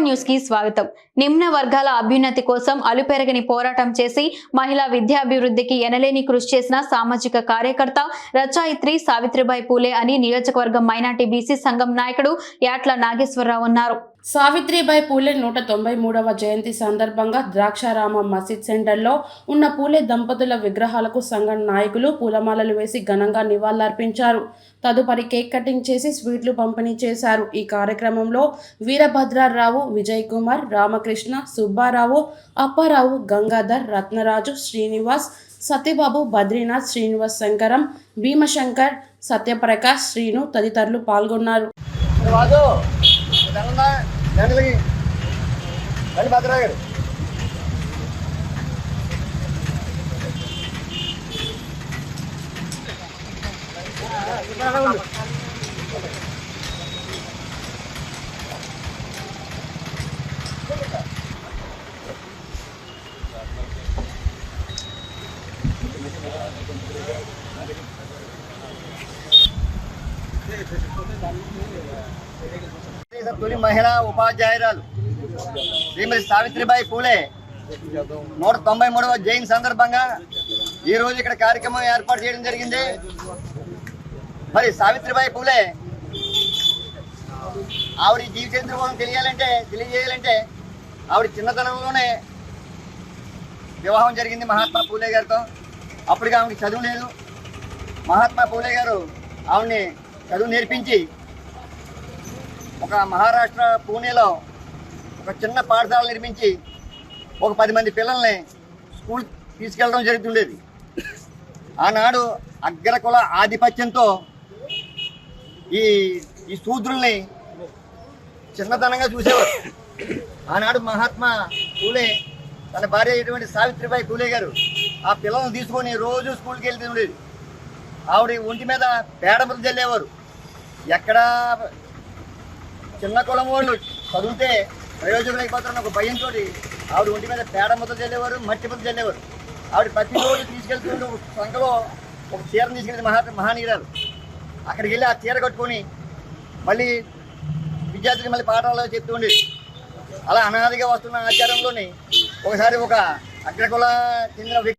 News కి స్వాగతం. నిమ్న వర్గాల అభ్యున్నతి కోసం అలుపెరగని పోరాటం చేసి మహిళా విద్యాభివృద్ధికి ఎనలేని కృషి చేసిన సామాజిక కార్యకర్త రచయిత్రి సావిత్రిబాయి పూలే అని నియోజకవర్గం మైనార్టీ బీసీ సంఘం నాయకుడు యాట్ల నాగేశ్వరరావు అన్నారు. సావిత్రిబాయి పూలే 193వ జయంతి సందర్భంగా ద్రాక్షారామ మసీద్ సెంటర్లో ఉన్న పూలే దంపతుల విగ్రహాలకు సంఘం నాయకులు పూలమాలలు వేసి ఘనంగా నివాళులర్పించారు. తదుపరి కేక్ కటింగ్ చేసి స్వీట్లు పంపిణీ చేశారు. ఈ కార్యక్రమంలో వీరభద్రారావు, విజయ్ కుమార్, రామకృష్ణ, సుబ్బారావు, అప్పారావు, గంగాధర్, రత్నరాజు, శ్రీనివాస్, సత్యబాబు, బద్రీనాథ్, శ్రీనివాస్, శంకరం, భీమశంకర్, సత్యప్రకాష్, శ్రీను తదితరులు పాల్గొన్నారు. తొలి మహిళా ఉపాధ్యాయురాలు శ్రీమతి సావిత్రిబాయి పూలే 193వ జయంతి సందర్భంగా ఈరోజు ఇక్కడ కార్యక్రమం ఏర్పాటు చేయడం జరిగింది. మరి సావిత్రిబాయి పూలే ఆవిడ జీవిత చరిత్ర కోసం తెలియజేయాలంటే ఆవిడ చిన్నతనంలోనే వివాహం జరిగింది మహాత్మా పూలే గారితో. అప్పటికి ఆవిడకి చదువు లేదు. మహాత్మా పూలే గారు ఆవిడని చదువు నేర్పించి ఒక మహారాష్ట్ర పూణేలో ఒక చిన్న పాఠశాల నిర్మించి ఒక 10 మంది పిల్లల్ని స్కూల్ తీసుకెళ్ళడం జరుగుతుండేది. ఆనాడు అగ్రకుల ఆధిపత్యంతో ఈ శూద్రుల్ని చిన్నతనంగా చూసేవారు. ఆనాడు మహాత్మా పూలే తన భార్య అయినటువంటి సావిత్రిబాయి పూలే గారు ఆ పిల్లలను తీసుకొని రోజు స్కూల్కి వెళ్తూ ఉండేది. ఆవిడ ఒంటి మీద పేడములు చల్లేవారు. ఎక్కడ చిన్న కులం వాళ్ళు చదివితే ప్రయోజనం అయిపోతారని ఒక భయంతో ఆవిడ ఒంటి మీద పేడ ముద్దలు చల్లేవారు, మట్టి ముద్దలు చల్లేవారు. ఆవిడ ప్రతిరోజు తీసుకెళ్తుంటే ఒక సంఖలో ఒక చీరను తీసుకెళ్ళి మహానీయురాలు అక్కడికి వెళ్ళి ఆ చీర కట్టుకొని మళ్ళీ విద్యార్థులకు మళ్ళీ పాఠాలు చెప్తూ ఉండేది. అలా అనాదిగా వస్తున్న ఆచారంలోని ఒకసారి ఒక అగ్రకుల చెందిన వ్యక్తి